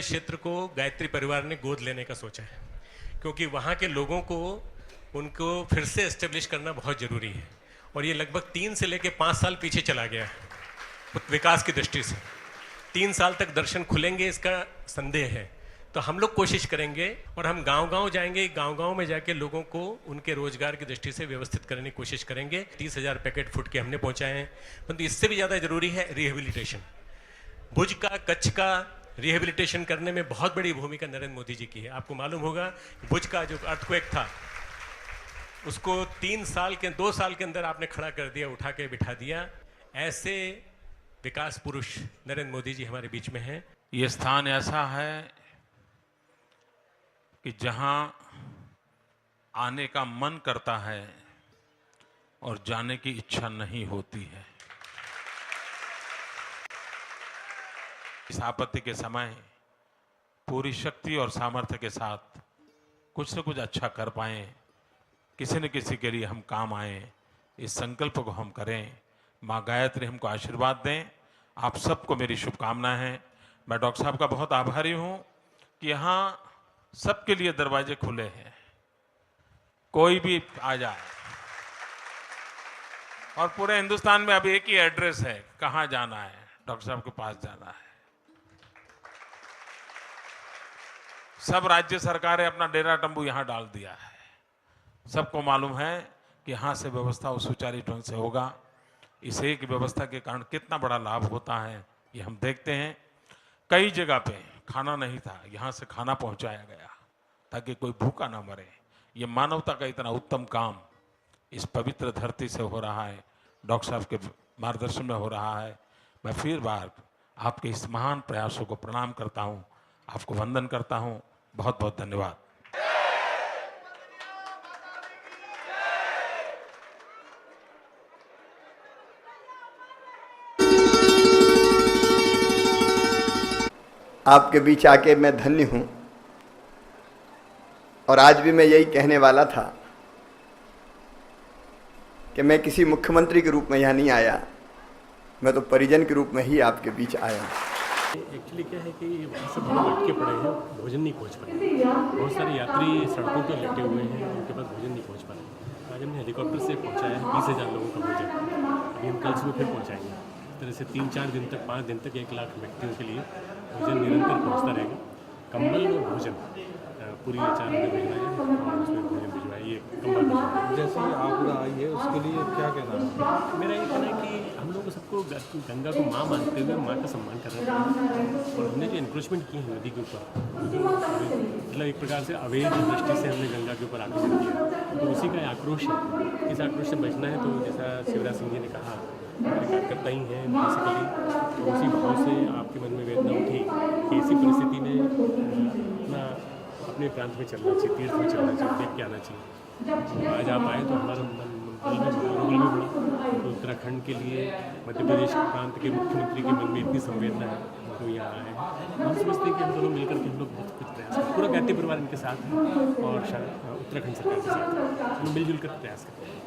क्षेत्र को गायत्री परिवार ने गोद लेने का सोचा है, क्योंकि वहाँ के लोगों को उनको फिर से एस्टेब्लिश करना बहुत ज़रूरी है। और ये लगभग 3 से लेकर 5 साल पीछे चला गया है विकास की दृष्टि से। 3 साल तक दर्शन खुलेंगे इसका संदेह है। तो हम लोग कोशिश करेंगे और हम गांव-गांव जाएंगे, गांव-गांव में जाके लोगों को उनके रोजगार की दृष्टि से व्यवस्थित करने की कोशिश करेंगे। 30,000 पैकेट फूड के हमने पहुंचाए हैं, परंतु इससे भी ज़्यादा जरूरी है रिहेबिलिटेशन। भुज का, कच्छ का रिहेबिलिटेशन करने में बहुत बड़ी भूमिका नरेंद्र मोदी जी की है। आपको मालूम होगा भुज का जो अर्थक्वेक था उसको 2 साल के अंदर आपने खड़ा कर दिया, उठा के बिठा दिया। ऐसे विकास पुरुष नरेंद्र मोदी जी हमारे बीच में हैं। ये स्थान ऐसा है कि जहां आने का मन करता है और जाने की इच्छा नहीं होती है। इस आपत्ति के समय पूरी शक्ति और सामर्थ्य के साथ कुछ न कुछ अच्छा कर पाएं, किसी न किसी के लिए हम काम आएं, इस संकल्प को हम करें। माँ गायत्री हमको आशीर्वाद दें। आप सबको मेरी शुभकामनाएं हैं। मैं डॉक्टर साहब का बहुत आभारी हूं कि यहाँ सबके लिए दरवाजे खुले हैं, कोई भी आ जाए। और पूरे हिंदुस्तान में अब एक ही एड्रेस है, कहाँ जाना है, डॉक्टर साहब के पास जाना है। सब राज्य सरकारें अपना डेरा तंबू यहाँ डाल दिया है। सबको मालूम है कि यहाँ से व्यवस्था सुचारू ढंग से होगा। इस एक व्यवस्था के कारण कितना बड़ा लाभ होता है ये हम देखते हैं। कई जगह पे खाना नहीं था, यहाँ से खाना पहुँचाया गया ताकि कोई भूखा ना मरे। ये मानवता का इतना उत्तम काम इस पवित्र धरती से हो रहा है, डॉक्टर साहब के मार्गदर्शन में हो रहा है। मैं फिर बार आपके इस महान प्रयासों को प्रणाम करता हूँ, आपको वंदन करता हूँ। बहुत बहुत धन्यवाद। आपके बीच आके मैं धन्य हूँ। और आज भी मैं यही कहने वाला था कि मैं किसी मुख्यमंत्री के रूप में यहाँ नहीं आया, मैं तो परिजन के रूप में ही आपके बीच आया हूँ। एक्चुअली क्या है कि वहाँ से बहुत अटके पड़े हैं, भोजन नहीं पहुँच पाए। बहुत सारे यात्री सड़कों पर लेटे हुए हैं, उनके पास भोजन नहीं पहुँच पा रहे। आज हमने हेलीकॉप्टर से पहुँचाया है 20,000 लोगों का भोजन। अभी हम कल सुबह फिर पहुँचाएंगे। इस तरह से 3-4 दिन तक, 5 दिन तक 1 लाख व्यक्तियों के लिए भोजन निरंतर पहुँचता रहेगा। कंबल और भोजन पूरी 4 में भेजना है और उसमें भोजन भिजवाइए। कंबल जैसे ही आपदा आई है उसके लिए क्या कहना है? मेरा ये कहना है कि हम लोग सबको गंगा को माँ मानते हुए माँ का सम्मान करना चाहिए। और हमने जो इंक्रोचमेंट की है नदी के ऊपर, मतलब एक प्रकार से अवैध दृष्टि से हमने गंगा के ऊपर आक्रमण किया, तो उसी का आक्रोश है। इस आक्रोश से बचना है तो जैसा शिवराज सिंह जी ने कहा, हमारे कार्यकर्ता ही हैं बेसिकली, तो उसी भाव से आपके मन में वेदना उठी कि ऐसी परिस्थिति में अपने प्रांत में चलना चाहिए, तीर्थ में चलना चाहिए, देख के आना चाहिए। आज आप आए तो हमारा बल भी बढ़ा। तो उत्तराखंड के लिए मध्य प्रदेश प्रांत के मुख्यमंत्री के मन में इतनी संवेदना है, तो यहाँ आए हैं। हम समझते हैं कि हम दोनों मिलकर के हम लोग बहुत कुछ प्रयास करें। पूरा गायत्री परिवार इनके साथ है और उत्तराखंड सरकार के साथ है। हम मिलजुल कर प्रयास करते हैं।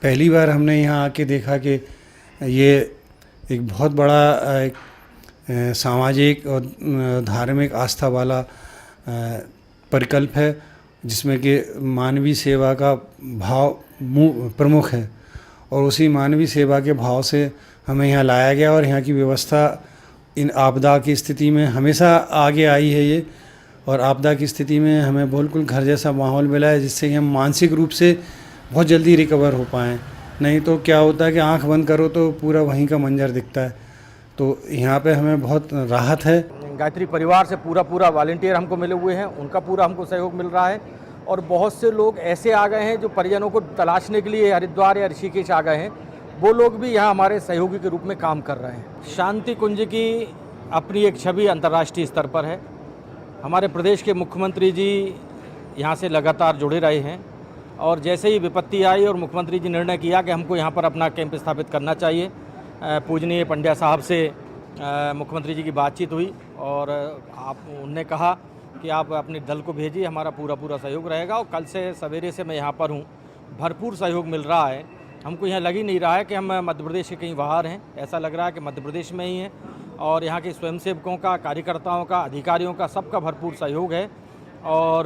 पहली बार हमने यहाँ आके देखा कि ये एक बहुत बड़ा एक सामाजिक और धार्मिक आस्था वाला परिकल्प है, जिसमें कि मानवीय सेवा का भाव प्रमुख है, और उसी मानवीय सेवा के भाव से हमें यहाँ लाया गया और यहाँ की व्यवस्था इन आपदा की स्थिति में हमेशा आगे आई है ये, और आपदा की स्थिति में हमें बिल्कुल घर जैसा माहौल मिला है, जिससे कि हम मानसिक रूप से बहुत जल्दी रिकवर हो पाएँ। नहीं तो क्या होता है कि आंख बंद करो तो पूरा वहीं का मंजर दिखता है। तो यहाँ पे हमें बहुत राहत है। गायत्री परिवार से पूरा वॉलंटियर हमको मिले हुए हैं, उनका पूरा हमको सहयोग मिल रहा है, और बहुत से लोग ऐसे आ गए हैं जो परिजनों को तलाशने के लिए हरिद्वार या ऋषिकेश आ गए हैं, वो लोग भी यहाँ हमारे सहयोगी के रूप में काम कर रहे हैं। शांति कुंज की अपनी एक छवि अंतर्राष्ट्रीय स्तर पर है। हमारे प्रदेश के मुख्यमंत्री जी यहाँ से लगातार जुड़े रहे हैं, और जैसे ही विपत्ति आई और मुख्यमंत्री जी निर्णय किया कि हमको यहाँ पर अपना कैंप स्थापित करना चाहिए, पूजनीय पंड्या साहब से मुख्यमंत्री जी की बातचीत हुई और उनने कहा कि आप अपने दल को भेजिए, हमारा पूरा सहयोग रहेगा। और कल से सवेरे से मैं यहाँ पर हूँ, भरपूर सहयोग मिल रहा है। हमको यहाँ लग ही नहीं रहा है कि हम मध्य प्रदेश के कहीं बाहर हैं, ऐसा लग रहा है कि मध्य प्रदेश में ही हैं, और यहाँ के स्वयंसेवकों का, कार्यकर्ताओं का, अधिकारियों का, सबका भरपूर सहयोग है, और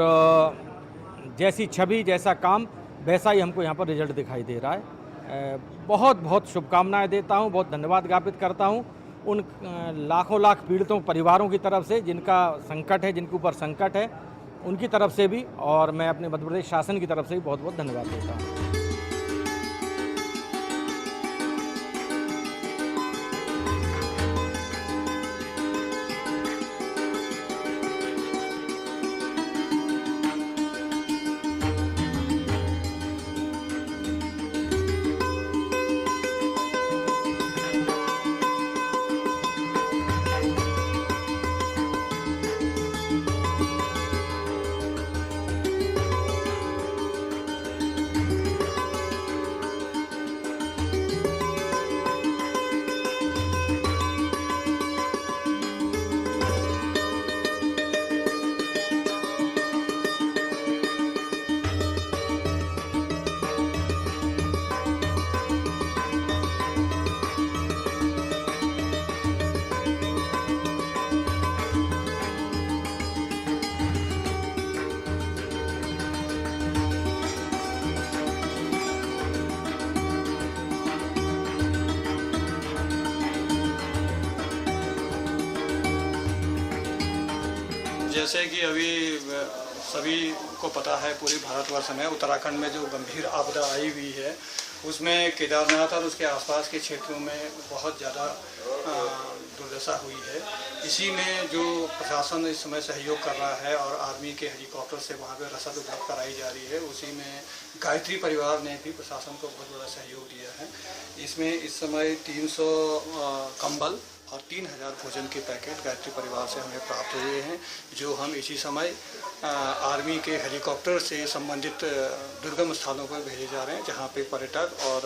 जैसी छवि, जैसा काम, वैसा ही हमको यहाँ पर रिजल्ट दिखाई दे रहा है। बहुत शुभकामनाएं देता हूँ, बहुत धन्यवाद ज्ञापित करता हूँ उन लाखों पीड़ितों परिवारों की तरफ से जिनका संकट है, जिनके ऊपर संकट है, उनकी तरफ से भी, और मैं अपने मध्य प्रदेश शासन की तरफ से भी बहुत धन्यवाद देता हूँ। जैसे कि अभी सभी को पता है, पूरे भारतवर्ष में उत्तराखंड में जो गंभीर आपदा आई हुई है, उसमें केदारनाथ और उसके आसपास के क्षेत्रों में बहुत ज़्यादा दुर्दशा हुई है। इसी में जो प्रशासन इस समय सहयोग कर रहा है और आर्मी के हेलीकॉप्टर से वहाँ पे रसद उपलब्ध कराई जा रही है, उसी में गायत्री परिवार ने भी प्रशासन को बहुत बड़ा सहयोग दिया है। इसमें इस समय 300 कंबल और 3000 भोजन के पैकेट गायत्री परिवार से हमें प्राप्त हुए हैं, जो हम इसी समय आर्मी के हेलीकॉप्टर से संबंधित दुर्गम स्थानों पर भेजे जा रहे हैं, जहां पे पर्यटक और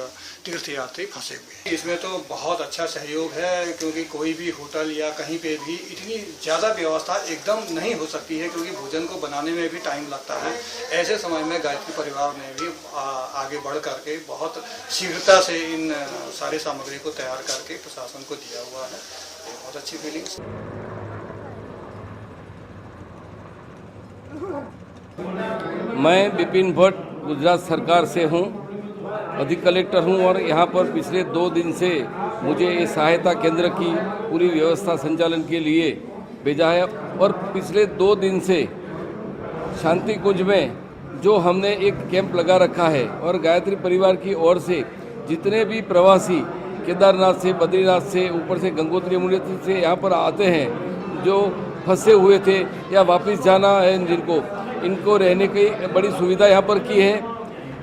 तीर्थयात्री फंसे हुए हैं। इसमें तो बहुत अच्छा सहयोग है, क्योंकि कोई भी होटल या कहीं पे भी इतनी ज़्यादा व्यवस्था एकदम नहीं हो सकती है, क्योंकि भोजन को बनाने में भी टाइम लगता है। ऐसे समय में गायत्री परिवार ने भी आगे बढ़ करके बहुत शीघ्रता से इन सारी सामग्री को तैयार करके प्रशासन को दिया हुआ है। बहुत अच्छी फीलिंग्स। मैं विपिन भट्ट गुजरात सरकार से हूं, अधिक कलेक्टर हूं, और यहां पर पिछले 2 दिन से मुझे इस सहायता केंद्र की पूरी व्यवस्था संचालन के लिए भेजा है। और पिछले 2 दिन से शांति कुंज में जो हमने एक कैंप लगा रखा है, और गायत्री परिवार की ओर से जितने भी प्रवासी केदारनाथ से, बद्रीनाथ से, ऊपर से गंगोत्री यमुनोत्री से यहाँ पर आते हैं, जो फंसे हुए थे या वापस जाना है जिनको, इनको रहने की बड़ी सुविधा यहाँ पर की है।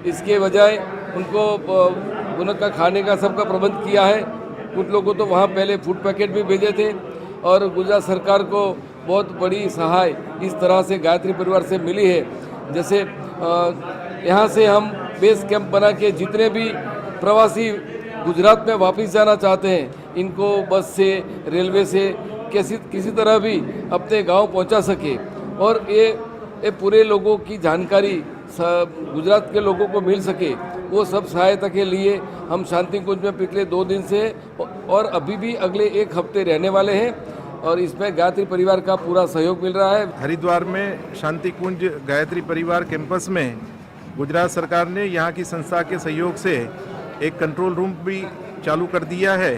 इसके बजाय उनको उनका खाने का सबका प्रबंध किया है। कुछ लोगों तो वहाँ पहले फूड पैकेट भी भेजे थे, और गुजरात सरकार को बहुत बड़ी सहाय इस तरह से गायत्री परिवार से मिली है। जैसे यहाँ से हम बेस कैंप बना के जितने भी प्रवासी गुजरात में वापस जाना चाहते हैं, इनको बस से, रेलवे से किसी तरह भी अपने गांव पहुंचा सके, और ये पूरे लोगों की जानकारी गुजरात के लोगों को मिल सके, वो सब सहायता के लिए हम शांति कुंज में पिछले 2 दिन से और अभी भी अगले 1 हफ्ते रहने वाले हैं और इसमें गायत्री परिवार का पूरा सहयोग मिल रहा है। हरिद्वार में शांति कुंज गायत्री परिवार कैंपस में गुजरात सरकार ने यहाँ की संस्था के सहयोग से एक कंट्रोल रूम भी चालू कर दिया है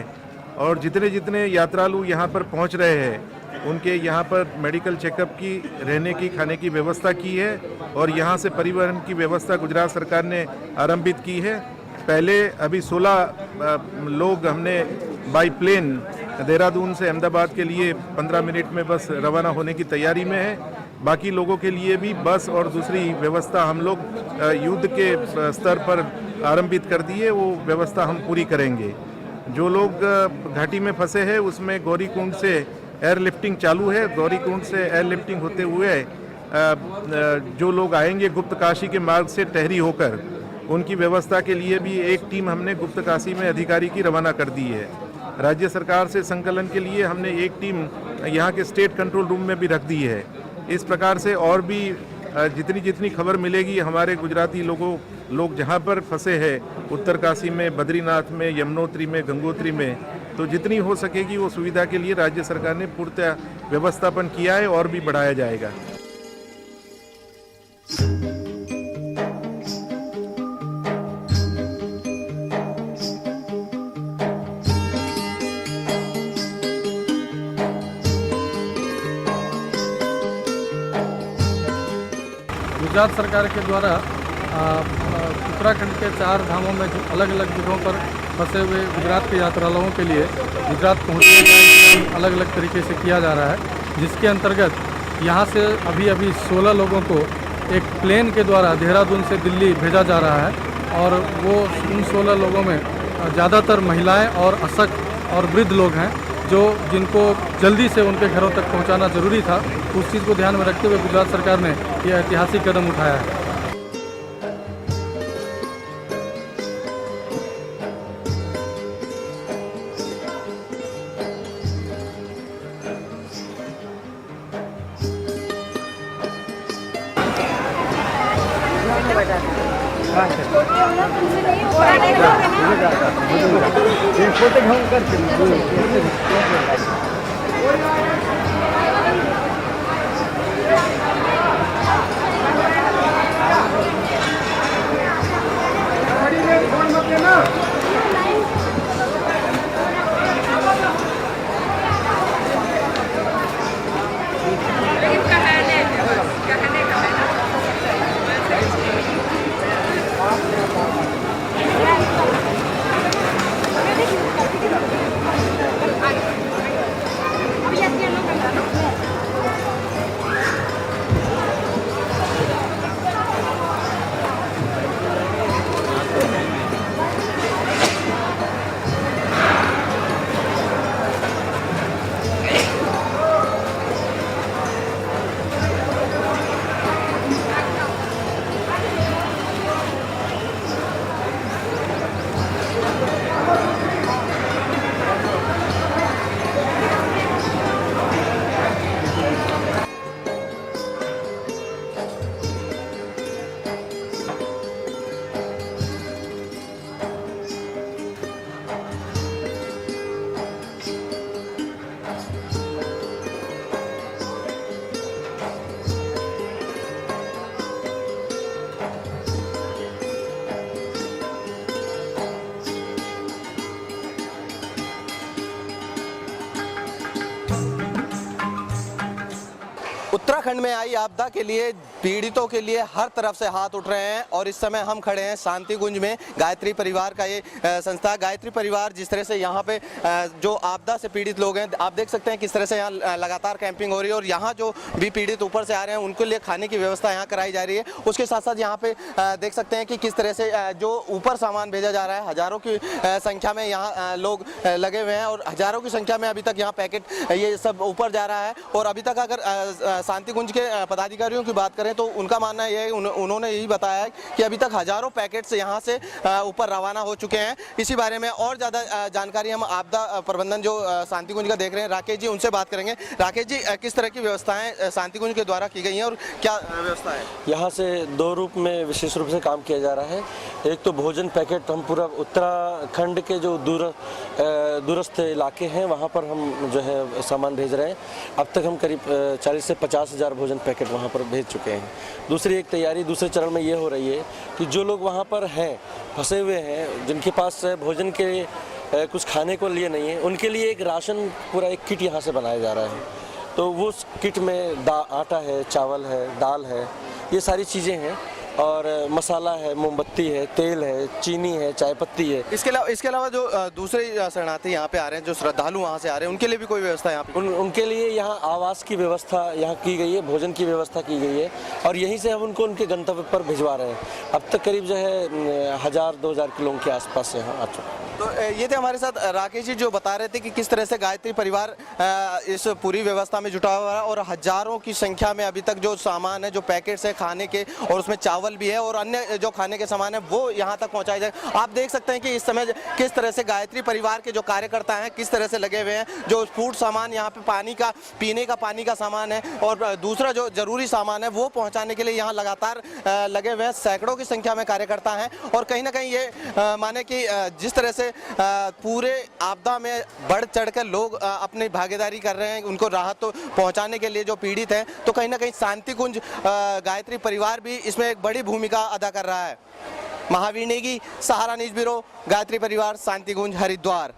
और जितने जितने यात्रालु यहाँ पर पहुँच रहे हैं उनके यहाँ पर मेडिकल चेकअप की, रहने की, खाने की व्यवस्था की है और यहाँ से परिवहन की व्यवस्था गुजरात सरकार ने आरंभित की है। पहले अभी 16 लोग हमने बाई प्लेन देहरादून से अहमदाबाद के लिए 15 मिनट में बस रवाना होने की तैयारी में है। बाकी लोगों के लिए भी बस और दूसरी व्यवस्था हम लोग युद्ध के स्तर पर आरंभित कर दी है, वो व्यवस्था हम पूरी करेंगे। जो लोग घाटी में फंसे हैं उसमें गौरीकुंड से एयरलिफ्टिंग चालू है। गौरीकुंड से एयरलिफ्टिंग होते हुए जो लोग आएंगे गुप्त काशी के मार्ग से टहरी होकर, उनकी व्यवस्था के लिए भी एक टीम हमने गुप्त काशी में अधिकारी की रवाना कर दी है। राज्य सरकार से संकलन के लिए हमने एक टीम यहाँ के स्टेट कंट्रोल रूम में भी रख दी है। इस प्रकार से और भी जितनी जितनी खबर मिलेगी हमारे गुजराती लोग जहाँ पर फंसे हैं, उत्तर काशी में, बद्रीनाथ में, यमुनोत्री में, गंगोत्री में, तो जितनी हो सकेगी वो सुविधा के लिए राज्य सरकार ने पूर्णतः व्यवस्थापन किया है और भी बढ़ाया जाएगा। गुजरात सरकार के द्वारा उत्तराखंड के 4 धामों में जो अलग अलग जगहों पर फंसे हुए गुजरात के यात्रालुओं के लिए गुजरात पहुंचने का इंतजाम अलग अलग तरीके से किया जा रहा है, जिसके अंतर्गत यहां से अभी 16 लोगों को एक प्लेन के द्वारा देहरादून से दिल्ली भेजा जा रहा है और वो उन 16 लोगों में ज़्यादातर महिलाएं और असक और वृद्ध लोग हैं जिनको जल्दी से उनके घरों तक पहुंचाना ज़रूरी था। उस चीज़ को ध्यान में रखते हुए गुजरात सरकार ने यह ऐतिहासिक कदम उठाया है। उत्तराखंड में आई आपदा के लिए पीड़ितों के लिए हर तरफ से हाथ उठ रहे हैं और इस समय हम खड़े हैं शांति कुंज में। गायत्री परिवार का ये संस्था गायत्री परिवार जिस तरह से यहाँ पे जो आपदा से पीड़ित लोग हैं, आप देख सकते हैं किस तरह से यहाँ लगातार कैंपिंग हो रही है और यहाँ जो भी पीड़ित ऊपर से आ रहे हैं उनके लिए खाने की व्यवस्था यहाँ कराई जा रही है। उसके साथ साथ यहाँ पे देख सकते हैं कि किस तरह से जो ऊपर सामान भेजा जा रहा है, हज़ारों की संख्या में यहाँ लोग लगे हुए हैं और हज़ारों की संख्या में अभी तक यहाँ पैकेट ये सब ऊपर जा रहा है। और अभी तक अगर शांति कुंज के पदाधिकारियों की बात करें तो उनका मानना यह है, उन्होंने यही बताया है कि अभी तक हजारों पैकेट्स यहाँ से ऊपर रवाना हो चुके हैं। इसी बारे में और ज़्यादा जानकारी हम आपदा प्रबंधन जो शांति कुंज का देख रहे हैं राकेश जी, उनसे बात करेंगे। राकेश जी, किस तरह की व्यवस्थाएं शांति कुंज के द्वारा की गई हैं और क्या व्यवस्था है? यहाँ से दो रूप में विशेष रूप से काम किया जा रहा है। एक तो भोजन पैकेट हम पूरा उत्तराखंड के जो दूरस्थ इलाके हैं वहाँ पर हम जो है सामान भेज रहे हैं। अब तक हम करीब 40 से 50 हज़ार भोजन पैकेट वहाँ पर भेज चुके हैं। दूसरी एक तैयारी दूसरे चरण में ये हो रही है कि जो लोग वहाँ पर हैं, फंसे हुए हैं, जिनके पास भोजन के कुछ खाने को लिए नहीं है, उनके लिए एक राशन पूरा एक किट यहाँ से बनाया जा रहा है। तो वो किट में आटा है, चावल है, दाल है, ये सारी चीज़ें हैं और मसाला है, मोमबत्ती है, तेल है, चीनी है, चाय पत्ती है। इसके अलावा जो दूसरे शरणार्थी यहाँ पे आ रहे हैं, जो श्रद्धालु वहाँ से आ रहे हैं, उनके लिए भी कोई व्यवस्था यहाँ पे? उनके लिए यहाँ आवास की व्यवस्था यहाँ की गई है, भोजन की व्यवस्था की गई है और यहीं से हम उनको उनके गंतव्य पर भिजवा रहे हैं। अब तक करीब जो है 1000-2000 किलो के आसपास से यहाँ आ चुके हैं। तो ये थे हमारे साथ राकेश जी, जो बता रहे थे कि किस तरह से गायत्री परिवार इस पूरी व्यवस्था में जुटा हुआ है और हजारों की संख्या में अभी तक जो सामान है, जो पैकेट्स है खाने के, और उसमें चावल भी है और अन्य जो खाने के सामान है वो यहाँ तक पहुँचाए जाए। आप देख सकते हैं कि इस समय किस तरह से गायत्री परिवार के जो कार्यकर्ता हैं किस तरह से लगे हुए हैं। जो फूड सामान यहाँ पे पीने का पानी का सामान है और दूसरा जो जरूरी सामान है वो पहुँचाने के लिए यहाँ लगातार लगे हुए हैं। सैकड़ों की संख्या में कार्यकर्ता हैं और कहीं ना कहीं ये माने कि जिस तरह से पूरे आपदा में बढ़ चढ़कर लोग अपनी भागीदारी कर रहे हैं उनको राहत तो पहुंचाने के लिए जो पीड़ित हैं, तो कहीं ना कहीं शांति कुंज गायत्री परिवार भी इसमें एक बड़ी भूमिका अदा कर रहा है। महावीर नेगी, सहारा न्यूज़ ब्यूरो, गायत्री परिवार, शांति कुंज, हरिद्वार।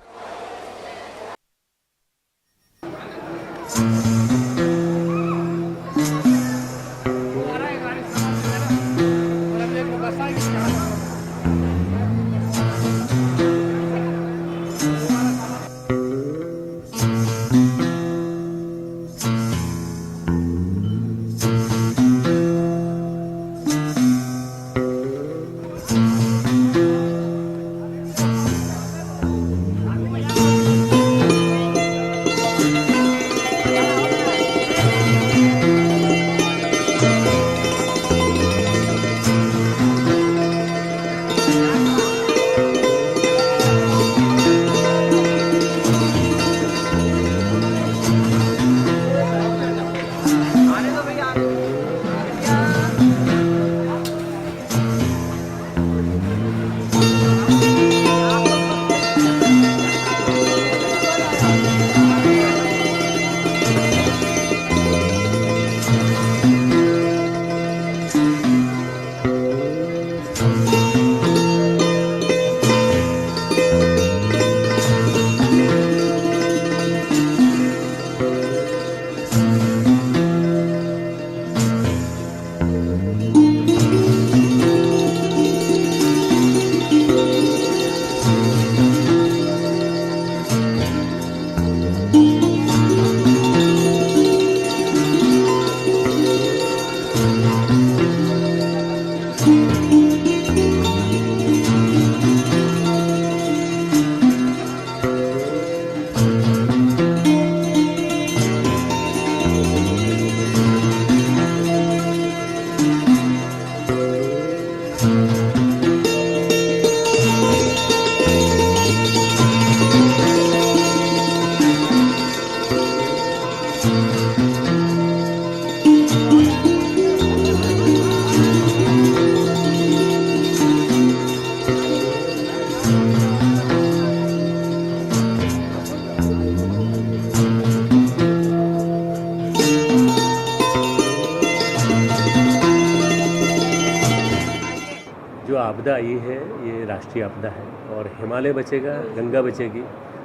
आपदा आई है ये राष्ट्रीय आपदा है और हिमालय बचेगा, गंगा बचेगी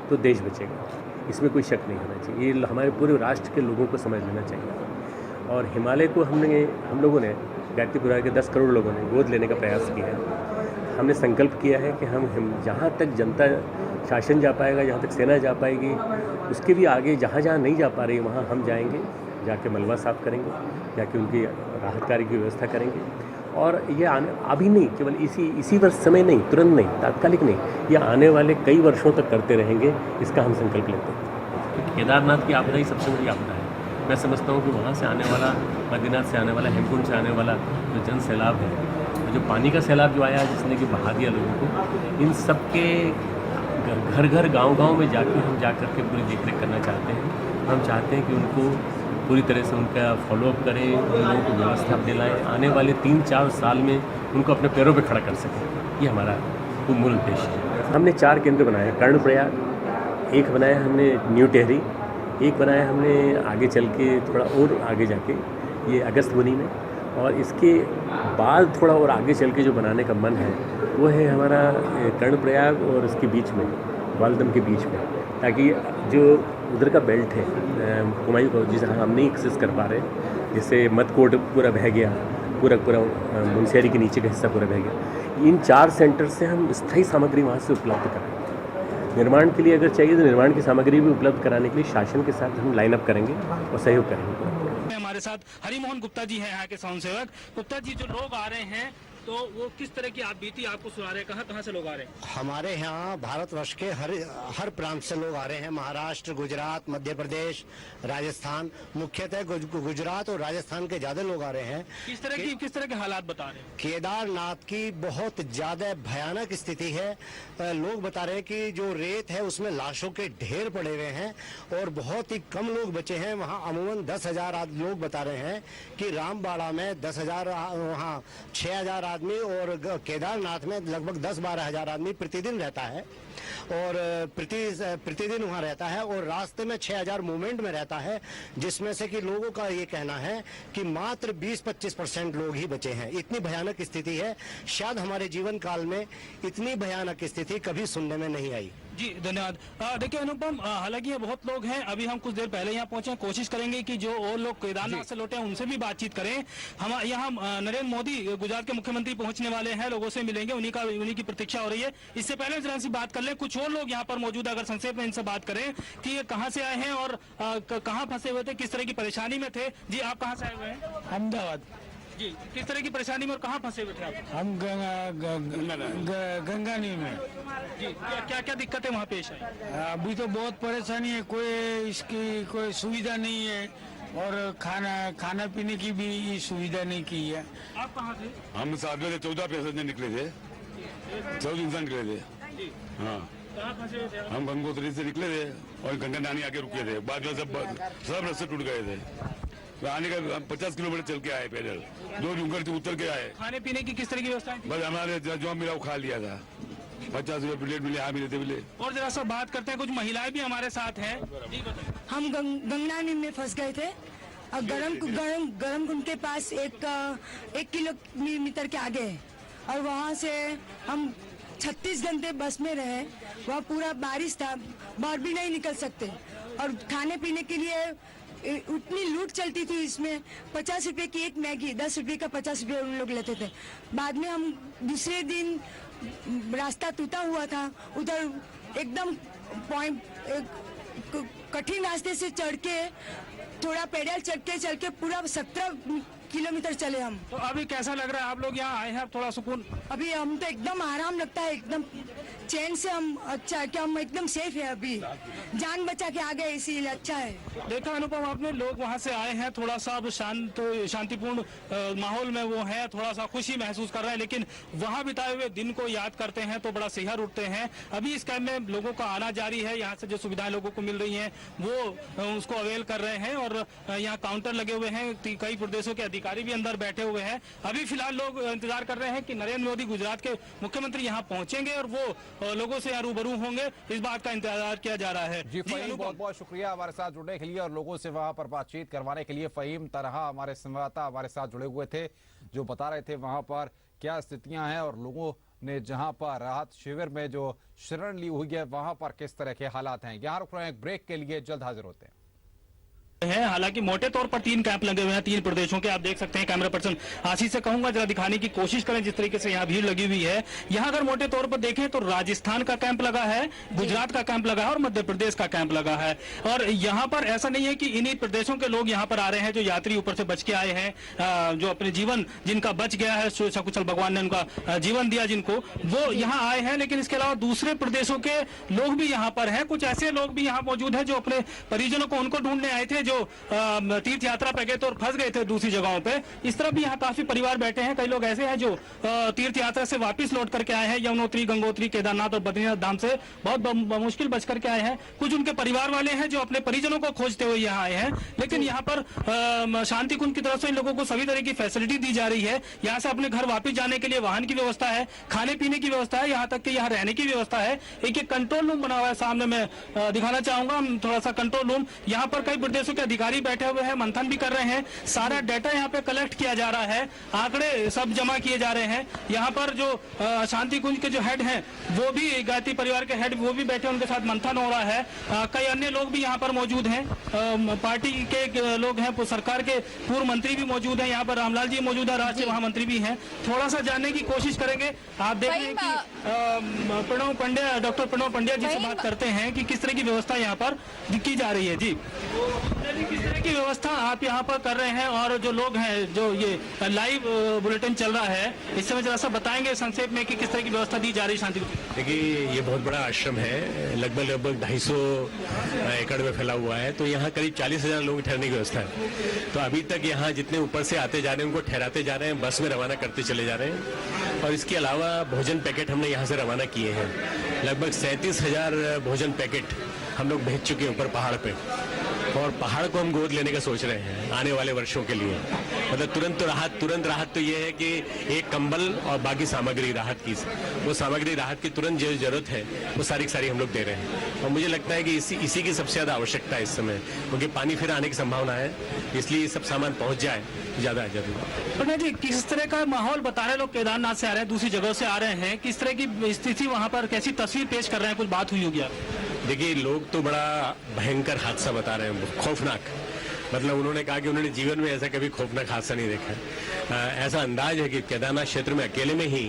तो देश बचेगा, इसमें कोई शक नहीं होना चाहिए। ये हमारे पूरे राष्ट्र के लोगों को समझ लेना चाहिए। और हिमालय को हम लोगों ने गायत्री परिवार के 10 करोड़ लोगों ने गोद लेने का प्रयास किया है। हमने संकल्प किया है कि हम जहाँ तक जनता शासन जा पाएगा, जहाँ तक सेना जा पाएगी, उसके भी आगे जहाँ जहाँ नहीं जा पा रही वहाँ हम जाएंगे, जाके मलबा साफ़ करेंगे, जाके उनकी राहत कार्य की व्यवस्था करेंगे। और ये अभी नहीं, केवल इसी वर्ष समय नहीं, तुरंत नहीं, तात्कालिक नहीं, ये आने वाले कई वर्षों तक करते रहेंगे, इसका हम संकल्प लेते हैं। केदारनाथ की आपदा ही सबसे बड़ी आपदा है मैं समझता हूँ कि वहाँ से आने वाला, बद्रीनाथ से आने वाला, हेमकुंड से आने वाला जो जन सैलाब है, जो पानी का सैलाब जो आया जिसने कि बहा दिया लोगों को, इन सब के घर घर गांव-गांव में हम जा कर के पूरी देखरेख करना चाहते हैं। हम चाहते हैं कि उनको पूरी तरह से उनका फॉलोअप करें, उन लोगों को व्यवस्था दिलाएं, आने वाले 3-4 साल में उनको अपने पैरों पे खड़ा कर सकें। ये हमारा मूल उद्देश्य है। हमने 4 केंद्र बनाए, कर्णप्रयाग एक बनाया हमने, न्यू टेहरी एक बनाया हमने, आगे चल के थोड़ा और आगे जाके ये अगस्तमुनि में, और इसके बाद थोड़ा और आगे चल के जो बनाने का मन है वो है हमारा कर्णप्रयाग और उसके बीच में, ग्वालदम के बीच में, ताकि जो उधर का बेल्ट है कुमायूं को, जिसे हम नहीं एक्सेस कर पा रहे, जैसे मदकोट पूरा बह गया, पूरा मुनस्यारी के नीचे का हिस्सा पूरा बह गया, इन 4 सेंटर से हम स्थायी सामग्री वहाँ से उपलब्ध कराएंगे। निर्माण के लिए अगर चाहिए तो निर्माण की सामग्री भी उपलब्ध कराने के लिए शासन के साथ हम लाइन अप करेंगे और सहयोग करेंगे। हमारे साथ हरिमोहन गुप्ता जी हैं, यहाँ के स्वयं सेवक। गुप्ता जी, जो लोग आ रहे हैं तो वो किस तरह की आप बीती आपको सुना रहे हैं, कहाँ से लोग आ रहे हैं? हमारे यहाँ भारतवर्ष के हर प्रांत से लोग आ रहे हैं। महाराष्ट्र, गुजरात, मध्य प्रदेश, राजस्थान, मुख्यतः गुजरात और राजस्थान के ज्यादा लोग आ रहे हैं। किस तरह के हालात बता रहे हैं? केदारनाथ की बहुत ज्यादा भयानक स्थिति है। लोग बता रहे हैं कि जो रेत है उसमें लाशों के ढेर पड़े हुए हैं और बहुत ही कम लोग बचे हैं। वहाँ अमूमन 10,000 लोग बता रहे हैं कि रामबाड़ा में 10,000, वहाँ 6,000 आदमी और केदारनाथ में लगभग 10-12 हजार आदमी प्रतिदिन रहता है और प्रतिदिन वहाँ रहता है और रास्ते में 6,000 मूवमेंट में रहता है, जिसमें से कि लोगों का ये कहना है कि मात्र 20-25% लोग ही बचे हैं। इतनी भयानक स्थिति है, शायद हमारे जीवन काल में इतनी भयानक स्थिति कभी सुनने में नहीं आई। जी धन्यवाद। देखिए अनुपम, हालांकि ये बहुत लोग हैं, अभी हम कुछ देर पहले यहाँ पहुंचे, कोशिश करेंगे कि जो और लोग केदारनाथ से लौटे हैं उनसे भी बातचीत करें। हम यहाँ नरेंद्र मोदी गुजरात के मुख्यमंत्री पहुंचने वाले हैं, लोगों से मिलेंगे, उन्हीं की प्रतीक्षा हो रही है। इससे पहले जरा सी बात कर लें, कुछ और लोग यहाँ पर मौजूद है, अगर संक्षेप में इनसे बात करें कि ये कहाँ से आए हैं और कहाँ फंसे हुए थे, किस तरह की परेशानी में थे। जी, आप कहाँ से आए हुए हैं? अहमदाबाद। जी, किस तरह की परेशानी में और कहाँ फंसे हुए थे आप? हम गंगानी में। जी, क्या दिक्कतें वहाँ पेश आई? अभी तो बहुत परेशानी है, इसकी कोई सुविधा नहीं है और खाना पीने की भी सुविधा नहीं की है। आप कहाँ से? हम साथ में 14 पैसेंजर निकले थे, 14 इंसान निकले थे। हाँ, कहाँ फंसे हुए थे? हम गंगोत्री से निकले थे और गंगा नानी आके रुके थे, बाद में सब रास्ते टूट गए थे। तो आने का 50 किलोमीटर चल के आए पैदल, 2 डूंगर से उतर के आए। खाने पीने की किस तरह की व्यवस्था? बस हमारे जो मिला वो खा लिया था, 50 रुपए प्लेट मिले, यहाँ मिले थे। और जरा सा बात करते हैं, कुछ महिलाएं भी हमारे साथ हैं। जी बताइए। हम गंगनानी में फंस गए थे, गरम कुंड के पास 1 किलोमीटर के आगे है और वहाँ से हम 36 घंटे बस में रहे। वहाँ पूरा बारिश था, बाहर भी नहीं निकल सकते और खाने पीने के लिए उतनी लूट चलती थी। इसमें 50 रुपए की एक मैगी, 10 रुपए का 50 रुपए उन लोग लेते थे। बाद में हम दूसरे दिन रास्ता टूटा हुआ था, उधर एकदम कठिन रास्ते से चढ़ के, थोड़ा पैदल चल के पूरा 17 किलोमीटर चले हम। तो अभी कैसा लग रहा है? आप लोग यहाँ आए हैं, थोड़ा सुकून? अभी हम तो एकदम आराम लगता है, एकदम चैन से हम, अच्छा है कि हम एकदम सेफ है, अभी जान बचा के आ गए, इसीलिए अच्छा है। देखा अनुपम आपने, लोग वहाँ से आए हैं, थोड़ा सा अब शांतिपूर्ण माहौल में वो है, थोड़ा सा खुशी महसूस कर रहे हैं, लेकिन वहाँ बिताए हुए दिन को याद करते हैं तो बड़ा सिहर उठते हैं। अभी इस कैंप में लोगों का आना जारी है, यहाँ से जो सुविधाएं लोगों को मिल रही हैं वो उसको अवेल कर रहे हैं और यहाँ काउंटर लगे हुए हैं, कई प्रदेशों के अधिकारी भी अंदर बैठे हुए हैं। अभी फिलहाल लोग इंतजार कर रहे हैं कि नरेंद्र मोदी गुजरात के मुख्यमंत्री यहाँ पहुंचेंगे और वो लोगों से रूबरू होंगे, इस बात का इंतजार किया जा रहा है। जी फहीम, बहुत बहुत शुक्रिया हमारे साथ जुड़ने के लिए और लोगों से वहां पर बातचीत करवाने के लिए। फहीम तरहा हमारे संवाददाता हमारे साथ जुड़े हुए थे, जो बता रहे थे वहां पर क्या स्थितियां हैं और लोगों ने जहां पर राहत शिविर में जो शरण ली हुई है वहां पर किस तरह के हालात हैं। यहाँ रुक रहे हैं एक ब्रेक के लिए, जल्द हाजिर होते हैं। हालांकि मोटे तौर पर 3 कैंप लगे हुए हैं 3 प्रदेशों के, आप देख सकते हैं। कैमरा पर्सन आशीष से कहूंगा जरा दिखाने की कोशिश करें जिस तरीके से यहाँ भीड़ लगी हुई है। यहाँ अगर मोटे तौर पर देखें तो राजस्थान का कैंप लगा है, गुजरात का कैंप लगा है और मध्य प्रदेश का कैंप लगा है। और यहाँ पर ऐसा नहीं है कि इन्हीं प्रदेशों के लोग यहाँ पर आ रहे हैं, जो यात्री ऊपर से बच के आए हैं, जो अपने जीवन जिनका बच गया है, सकुशल भगवान ने उनका जीवन दिया जिनको, वो यहाँ आए हैं। लेकिन इसके अलावा दूसरे प्रदेशों के लोग भी यहाँ पर हैं। कुछ ऐसे लोग भी यहाँ मौजूद हैं जो अपने परिजनों को उनको ढूंढने आए थे, जो तीर्थ यात्रा पे गए थे और फंस गए थे दूसरी जगहों पे, इस तरफ भी यहाँ काफी परिवार बैठे हैं। कई लोग ऐसे हैं जो तीर्थ यात्रा से वापस लौट करके आए हैं, यमुनोत्री, गंगोत्री, केदारनाथ और बद्रीनाथ धाम से बहुत मुश्किल बच करके आए हैं। कुछ उनके परिवार वाले हैं जो अपने परिजनों को खोजते हुए यहाँ आए हैं, लेकिन यहाँ पर शांति कुंज की तरफ से इन लोगों को सभी तरह की फैसिलिटी दी जा रही है। यहाँ से अपने घर वापस जाने के लिए वाहन की व्यवस्था है, खाने पीने की व्यवस्था है, यहाँ तक कि यहाँ रहने की व्यवस्था है। एक कंट्रोल रूम बना हुआ है, सामने मैं दिखाना चाहूंगा थोड़ा सा कंट्रोल रूम। यहाँ पर कई प्रदेशों के अधिकारी बैठे हुए हैं, मंथन भी कर रहे हैं, सारा डाटा यहाँ पे कलेक्ट किया जा रहा है, आंकड़े सब जमा किए जा रहे हैं। यहाँ पर जो शांति कुंज के जो हेड हैं वो भी, गायत्री परिवार के हेड वो भी बैठे, उनके साथ मंथन हो रहा है। कई अन्य लोग भी यहाँ पर मौजूद हैं, पार्टी के लोग हैं, सरकार के पूर्व मंत्री भी मौजूद हैं, यहाँ पर रामलाल जी मौजूद है, राज्य महामंत्री भी हैं। थोड़ा सा जानने की कोशिश करेंगे। आप देख रहे हैं कि प्रणव पंड्या, डॉक्टर प्रणव पंड्या जी से बात करते हैं कि किस तरह की व्यवस्था यहाँ पर की जा रही है। जी, किस तरह की व्यवस्था आप यहाँ पर कर रहे हैं, और जो लोग हैं, जो ये लाइव बुलेटिन चल रहा है, इस समय जरा सा बताएंगे संक्षेप में कि किस तरह की व्यवस्था दी जा रही है शांति कुंज? देखिए, ये बहुत बड़ा आश्रम है, लगभग 250 एकड़ में फैला हुआ है, तो यहाँ करीब 40,000 लोग ठहरने की व्यवस्था है। तो अभी तक यहाँ जितने ऊपर से आते जा रहे हैं उनको ठहराते जा रहे हैं, बस में रवाना करते चले जा रहे हैं। और इसके अलावा भोजन पैकेट हमने यहाँ से रवाना किए हैं, लगभग 37,000 भोजन पैकेट हम लोग भेज चुके हैं ऊपर पहाड़ पे। और पहाड़ को हम गोद लेने का सोच रहे हैं आने वाले वर्षों के लिए। मतलब तुरंत राहत तो ये है कि एक कंबल और बाकी सामग्री राहत की, वो सामग्री राहत की तुरंत जो जरूरत है वो सारी हम लोग दे रहे हैं। और मुझे लगता है कि इसी की सबसे ज्यादा आवश्यकता है इस समय, क्योंकि पानी फिर आने की संभावना है, इसलिए ये सब सामान पहुंच जाए ज्यादा जरूरी। पंडित जी, किस तरह का माहौल बता रहे लोग केदारनाथ से आ रहे हैं, दूसरी जगह से आ रहे हैं, किस तरह की स्थिति वहाँ पर, कैसी तस्वीर पेश कर रहे हैं, कुछ बात हुई होगी? देखिए, लोग तो बड़ा भयंकर हादसा बता रहे हैं, खौफनाक। मतलब उन्होंने कहा कि उन्होंने जीवन में ऐसा कभी खौफनाक हादसा नहीं देखा। ऐसा अंदाज है कि केदारनाथ क्षेत्र में अकेले में ही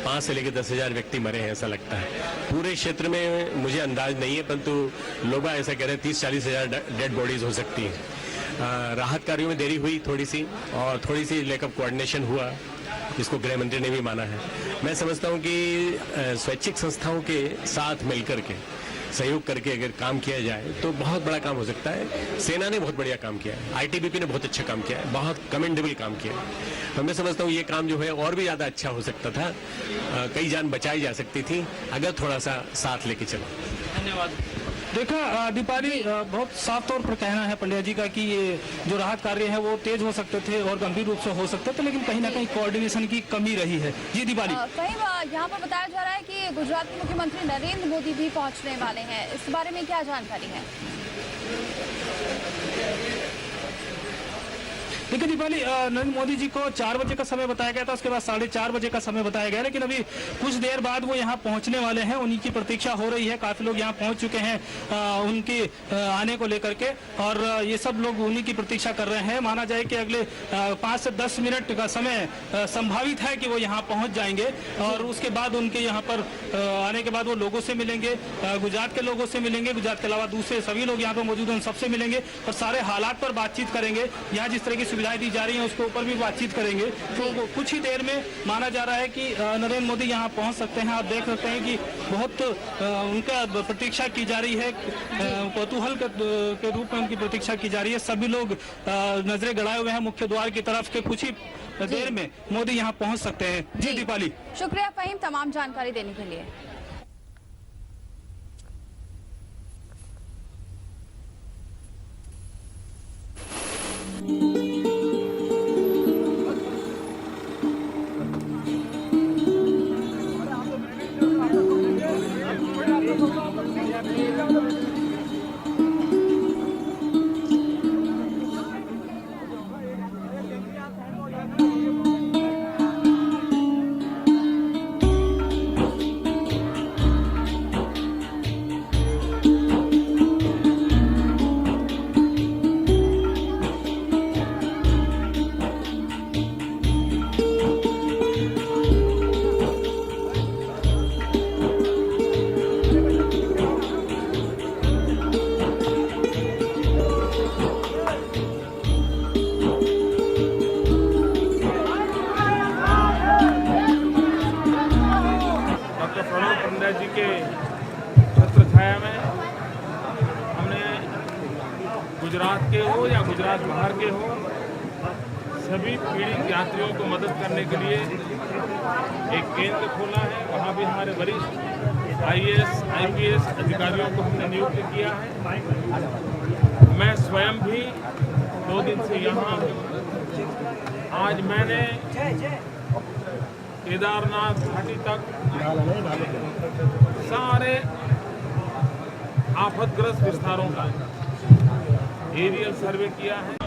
5 से लेकर 10,000 व्यक्ति मरे हैं, ऐसा लगता है। पूरे क्षेत्र में मुझे अंदाज नहीं है, परंतु लोग ऐसा कह रहे हैं 30-40 हज़ार डेड बॉडीज हो सकती हैं। राहत कार्यों में देरी हुई थोड़ी सी, और थोड़ी सी लैक ऑफ कोऑर्डिनेशन हुआ, जिसको गृह मंत्री ने भी माना है। मैं समझता हूँ कि स्वैच्छिक संस्थाओं के साथ मिलकर के, सहयोग करके अगर काम किया जाए तो बहुत बड़ा काम हो सकता है। सेना ने बहुत बढ़िया काम किया है, आईटीबीपी ने बहुत अच्छा काम किया है, बहुत कमेंडेबल काम किया है। तो मैं समझता हूँ ये काम जो है और भी ज़्यादा अच्छा हो सकता था, कई जान बचाई जा सकती थी अगर थोड़ा सा साथ लेके चलो। धन्यवाद। देखा दीपाली, बहुत साफ तौर पर कहना है पंड्या जी का कि ये जो राहत कार्य है वो तेज हो सकते थे और गंभीर रूप से हो सकते थे, लेकिन कहीं ना कहीं कोऑर्डिनेशन की कमी रही है। जी दीपाली, कहीं यहाँ पर बताया जा रहा है कि गुजरात के मुख्यमंत्री नरेंद्र मोदी भी पहुंचने वाले हैं, इस बारे में क्या जानकारी है? देखिए दीपाली, नरेंद्र मोदी जी को 4 बजे का समय बताया गया था, उसके बाद 4:30 बजे का समय बताया गया, लेकिन अभी कुछ देर बाद वो यहाँ पहुँचने वाले हैं, उन्हीं की प्रतीक्षा हो रही है। काफी लोग यहाँ पहुँच चुके हैं उनके आने को लेकर के, और ये सब लोग उन्हीं की प्रतीक्षा कर रहे हैं। माना जाए कि अगले 5 से 10 मिनट का समय संभावित है कि वो यहाँ पहुँच जाएंगे, और उसके बाद उनके यहाँ पर आने के बाद वो लोगों से मिलेंगे, गुजरात के लोगों से मिलेंगे, गुजरात के अलावा दूसरे सभी लोग यहाँ पर मौजूद हैं उन सबसे मिलेंगे और सारे हालात पर बातचीत करेंगे। यहाँ जिस तरह की सुविधाएं दी जा रही हैं उसके ऊपर भी बातचीत करेंगे। तो कुछ ही देर में माना जा रहा है कि नरेंद्र मोदी यहाँ पहुँच सकते हैं। आप देख सकते हैं कि बहुत उनका प्रतीक्षा की जा रही है, कौतूहल के रूप में उनकी प्रतीक्षा की जा रही है। सभी लोग नजरें गड़ाए हुए हैं मुख्य द्वार की तरफ के, कुछ ही देर में मोदी यहाँ पहुँच सकते हैं। जी दीपाली, शुक्रिया फहीम तमाम जानकारी देने के लिए। गुजरात के हो या गुजरात बाहर के हो, सभी पीड़ित यात्रियों को मदद करने के लिए एक केंद्र खोला है। वहाँ भी हमारे वरिष्ठ IAS, IPS अधिकारियों को हमने नियुक्त किया है। मैं स्वयं भी 2 दिन से यहाँ हूँ। आज मैंने केदारनाथ घाटी तक सारे आफतग्रस्त विस्तारों का एरियल सर्वे किया है।